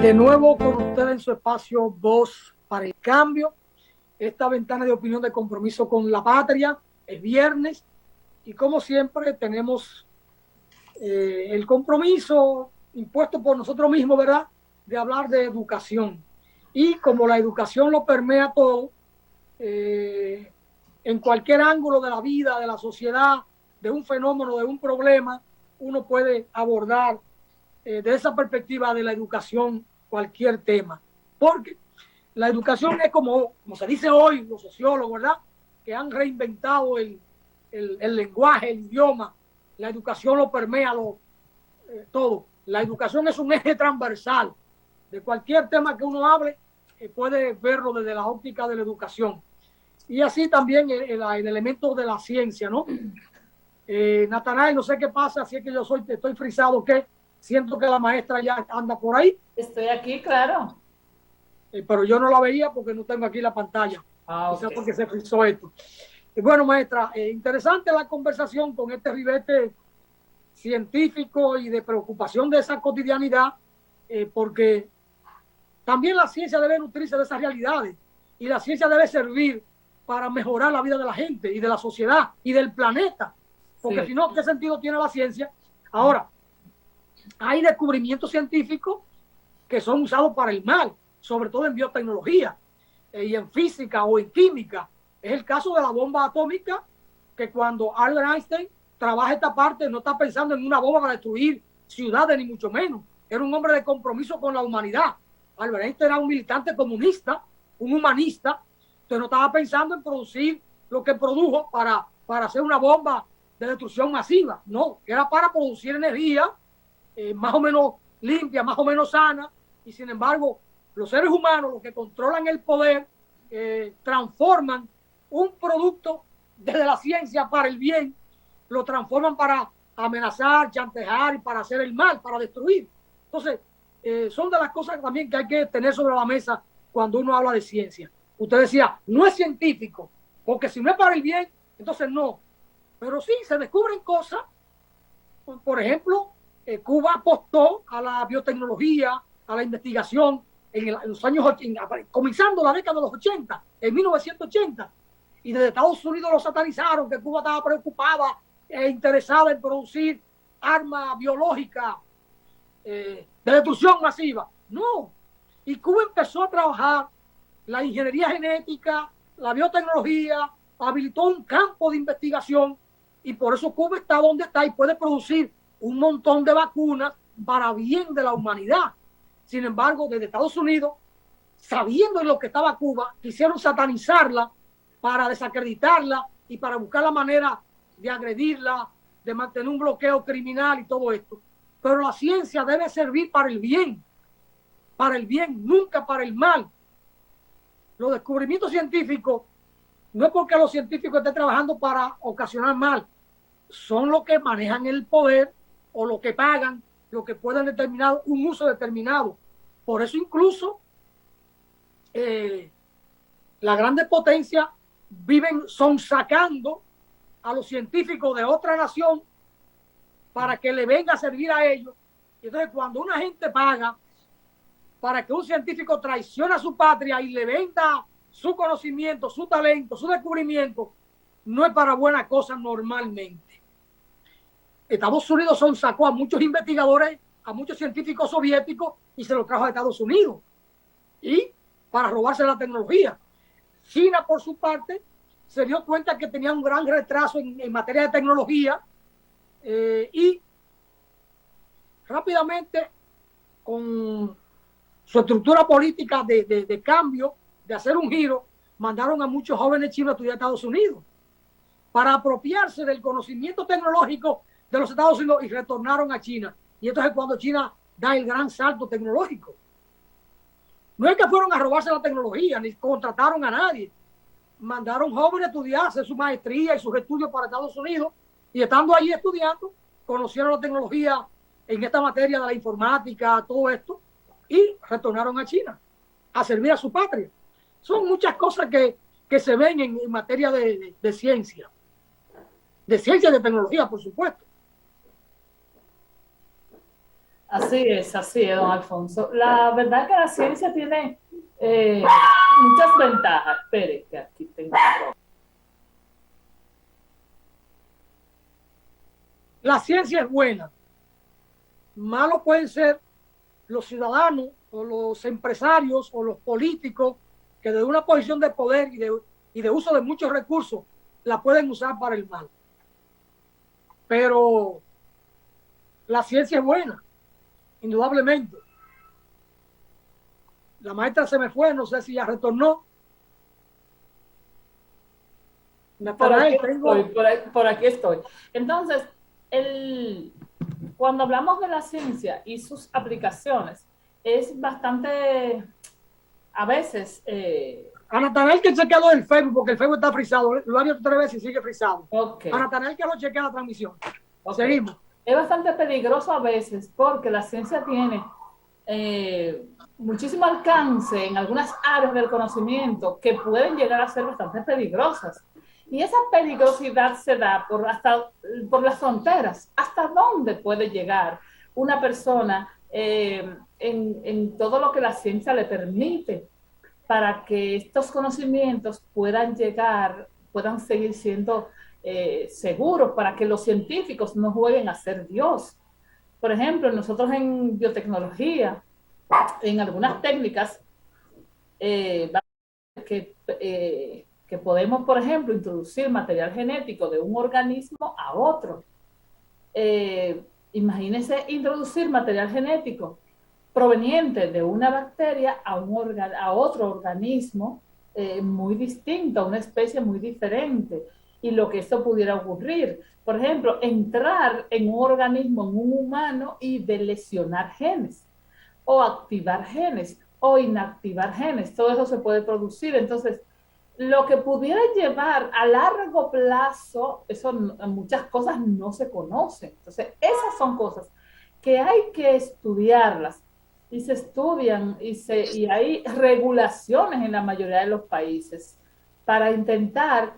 De nuevo con ustedes en su espacio Voz para el Cambio, esta ventana de opinión de compromiso con la patria. Es viernes y como siempre tenemos el compromiso impuesto por nosotros mismos, ¿verdad?, de hablar de educación. Y como la educación lo permea todo, en cualquier ángulo de la vida, de la sociedad, de un fenómeno, de un problema, uno puede abordar de esa perspectiva de la educación cualquier tema. Porque la educación es como se dice hoy los sociólogos, ¿verdad?, que han reinventado el lenguaje, el idioma. La educación lo permea todo. La educación es un eje transversal. De cualquier tema que uno hable, puede verlo desde la óptica de la educación. Y así también el elemento de la ciencia, ¿no? Natanael, no sé qué pasa, si es que estoy frisado, que siento que la maestra ya anda por ahí. Estoy aquí, claro. Pero yo no la veía porque no tengo aquí la pantalla. Quizás okay, porque se frizó esto. Bueno, maestra, interesante la conversación con este ribete científico y de preocupación de esa cotidianidad, porque también la ciencia debe nutrirse de esas realidades y la ciencia debe servir para mejorar la vida de la gente y de la sociedad y del planeta, porque sí, si no, ¿qué sentido tiene la ciencia? Ahora, hay descubrimientos científicos que son usados para el mal, sobre todo en biotecnología y en física o en química. Es el caso de la bomba atómica, que cuando Albert Einstein trabaja esta parte, no está pensando en una bomba para destruir ciudades, ni mucho menos. Era un hombre de compromiso con la humanidad. Albert Einstein era un militante comunista, un humanista, entonces no estaba pensando en producir lo que produjo para hacer una bomba de destrucción masiva. No, era para producir energía más o menos limpia, más o menos sana, y sin embargo, los seres humanos, los que controlan el poder, transforman un producto desde la ciencia para el bien, lo transforman para amenazar, chantajear y para hacer el mal, para destruir. Entonces, son de las cosas también que hay que tener sobre la mesa cuando uno habla de ciencia. Usted decía, no es científico, porque si no es para el bien, entonces no. Pero sí, se descubren cosas. Por ejemplo, Cuba apostó a la biotecnología, a la investigación en los años 80, comenzando la década de los 80, en 1980. Y desde Estados Unidos lo satanizaron, que Cuba estaba preocupada e interesada en producir armas biológicas de destrucción masiva. No. Y Cuba empezó a trabajar la ingeniería genética, la biotecnología, habilitó un campo de investigación y por eso Cuba está donde está y puede producir un montón de vacunas para bien de la humanidad. Sin embargo, desde Estados Unidos, sabiendo en lo que estaba Cuba, quisieron satanizarla para desacreditarla y para buscar la manera de agredirla, de mantener un bloqueo criminal y todo esto. Pero la ciencia debe servir para el bien, nunca para el mal. Los descubrimientos científicos no es porque los científicos estén trabajando para ocasionar mal, son los que manejan el poder o los que pagan, los que pueden determinar un uso determinado. Por eso incluso las grandes potencias viven sonsacando a los científicos de otra nación para que le venga a servir a ellos. Y entonces cuando una gente paga para que un científico traicione a su patria y le venda su conocimiento, su talento, su descubrimiento, no es para buenas cosas normalmente. Estados Unidos sacó a muchos investigadores, a muchos científicos soviéticos y se los trajo a Estados Unidos. Y para robarse la tecnología. China, por su parte, se dio cuenta que tenía un gran retraso en materia de tecnología y rápidamente, con su estructura política de cambio, de hacer un giro, mandaron a muchos jóvenes chinos a estudiar a Estados Unidos para apropiarse del conocimiento tecnológico de los Estados Unidos y retornaron a China. Y entonces cuando China da el gran salto tecnológico. No es que fueron a robarse la tecnología, ni contrataron a nadie. Mandaron jóvenes a estudiar, hacer su maestría y sus estudios para Estados Unidos, y estando allí estudiando, conocieron la tecnología en esta materia de la informática, todo esto, y retornaron a China a servir a su patria. Son muchas cosas que se ven en materia de ciencia y de tecnología, por supuesto. así es, don Alfonso. La verdad que la ciencia tiene muchas ventajas. Espere, que aquí tengo. La ciencia es buena. Malos pueden ser los ciudadanos o los empresarios o los políticos que desde una posición de poder y de uso de muchos recursos la pueden usar para el mal. Pero la ciencia es buena, indudablemente. La maestra se me fue, no sé si ya retornó. Por aquí Natanael, estoy, tengo. por aquí estoy. Entonces, el, cuando hablamos de la ciencia y sus aplicaciones, es bastante, a veces, A Natanael que chequeado el Facebook, porque el Facebook está frisado. Lo ha abierto 3 veces y sigue frisado. ok, A Natanael que lo chequea la transmisión. ok, Seguimos. es bastante peligroso a veces porque la ciencia tiene muchísimo alcance en algunas áreas del conocimiento que pueden llegar a ser bastante peligrosas. Y esa peligrosidad se da por las fronteras. ¿Hasta dónde puede llegar una persona en todo lo que la ciencia le permite para que estos conocimientos puedan llegar, puedan seguir siendo seguros, para que los científicos no jueguen a ser Dios? Por ejemplo, nosotros en biotecnología, en algunas técnicas, eh, que podemos, por ejemplo, introducir material genético de un organismo a otro. Imagínense introducir material genético proveniente de una bacteria a otro organismo muy distinto, a una especie muy diferente. Y lo que esto pudiera ocurrir, por ejemplo, entrar en un organismo, en un humano y de lesionar genes, o activar genes, o inactivar genes. Todo eso se puede producir. Entonces, lo que pudiera llevar a largo plazo, eso muchas cosas no se conocen. Entonces, esas son cosas que hay que estudiarlas y se estudian y hay regulaciones en la mayoría de los países para intentar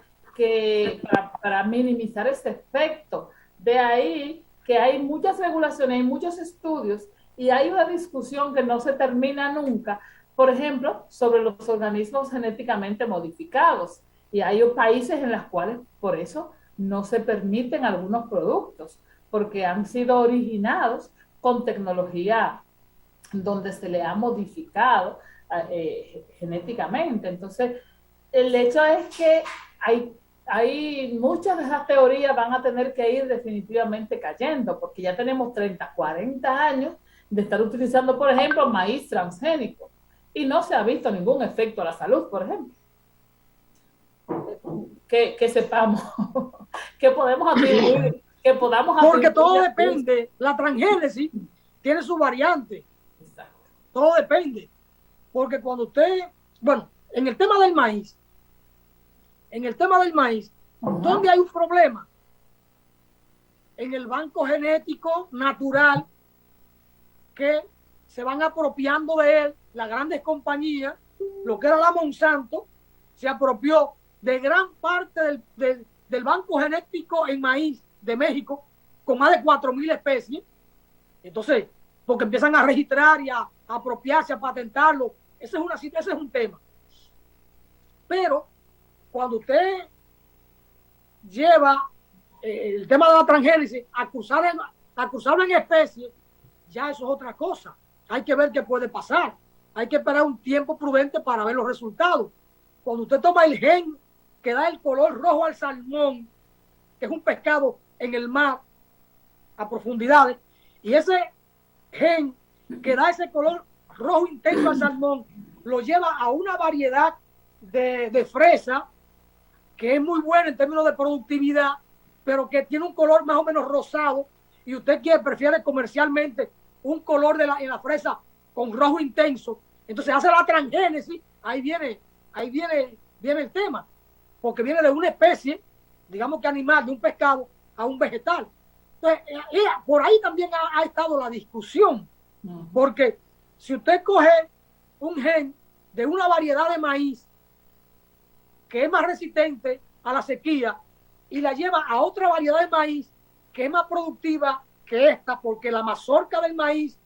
para minimizar ese efecto. De ahí que hay muchas regulaciones, hay muchos estudios y hay una discusión que no se termina nunca, por ejemplo, sobre los organismos genéticamente modificados. Y hay países en los cuales por eso no se permiten algunos productos, porque han sido originados con tecnología donde se le ha modificado genéticamente. Entonces, el hecho es que hay muchas de esas teorías van a tener que ir definitivamente cayendo, porque ya tenemos 30, 40 años de estar utilizando, por ejemplo, maíz transgénico y no se ha visto ningún efecto a la salud, por ejemplo. Que sepamos, que podemos atribuir, que podamos Porque atribuir todo a eso. depende. La transgénesis tiene su variante. Exacto. Todo depende. Porque cuando usted, bueno, en el tema del maíz, ¿dónde hay un problema? En el banco genético natural que se van apropiando de él las grandes compañías, lo que era la Monsanto, se apropió de gran parte del banco genético en maíz de México, con más de 4.000 especies. Entonces, porque empiezan a registrar y a apropiarse, a patentarlo. Ese es un tema. Pero cuando usted lleva el tema de la transgénesis a cruzarlo en especies, ya eso es otra cosa. Hay que ver qué puede pasar. Hay que esperar un tiempo prudente para ver los resultados. Cuando usted toma el gen que da el color rojo al salmón, que es un pescado en el mar a profundidades, y ese gen que da ese color rojo intenso al salmón lo lleva a una variedad de fresa que es muy buena en términos de productividad, pero que tiene un color más o menos rosado, y usted prefiere comercialmente un color en la fresa con rojo intenso, entonces hace la transgénesis, viene el tema, porque viene de una especie, digamos que animal, de un pescado, a un vegetal. Entonces, por ahí también ha estado la discusión, porque si usted coge un gen de una variedad de maíz que es más resistente a la sequía y la lleva a otra variedad de maíz que es más productiva que esta, porque la mazorca del maíz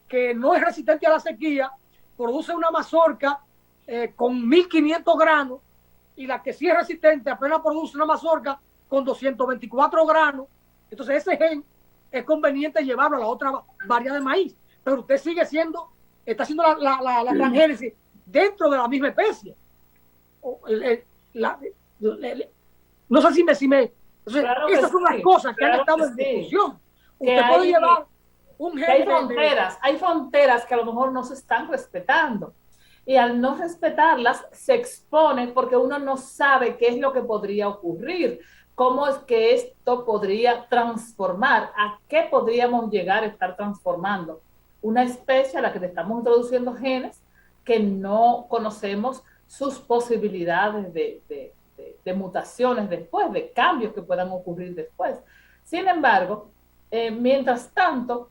que no es resistente a la sequía, produce una mazorca con 1500 granos, y la que sí es resistente apenas produce una mazorca con 224 granos. Entonces ese gen es conveniente llevarlo a la otra variedad de maíz, pero usted sigue siendo, está haciendo la transgénesis dentro de la misma especie. No sé si me entonces, claro esas son las cosas que han estado en discusión. Usted puede llevar un gen hay fronteras que a lo mejor no se están respetando. Y al no respetarlas, se expone porque uno no sabe qué es lo que podría ocurrir, cómo es que esto podría transformar, a qué podríamos llegar a estar transformando una especie a la que le estamos introduciendo genes que no conocemos sus posibilidades de mutaciones después, de cambios que puedan ocurrir después. Sin embargo, mientras tanto,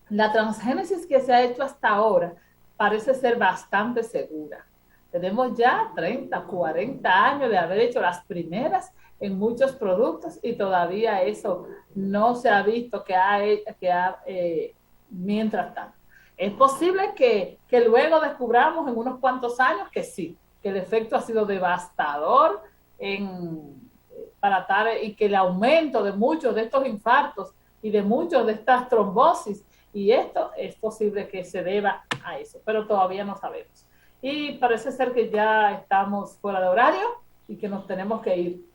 la transgénesis que se ha hecho hasta ahora parece ser bastante segura. Tenemos ya 30, 40 años de haber hecho las primeras en muchos productos y todavía eso no se ha visto mientras tanto. Es posible que luego descubramos en unos cuantos años que sí, que el efecto ha sido devastador y que el aumento de muchos de estos infartos y de muchos de estas trombosis, y esto es posible que se deba a eso, pero todavía no sabemos. Y parece ser que ya estamos fuera de horario y que nos tenemos que ir.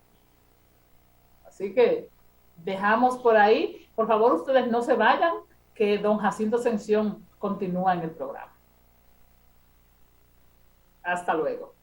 Así que dejamos por ahí. Por favor, ustedes no se vayan, que don Jacinto Ascensión continúa en el programa. Hasta luego.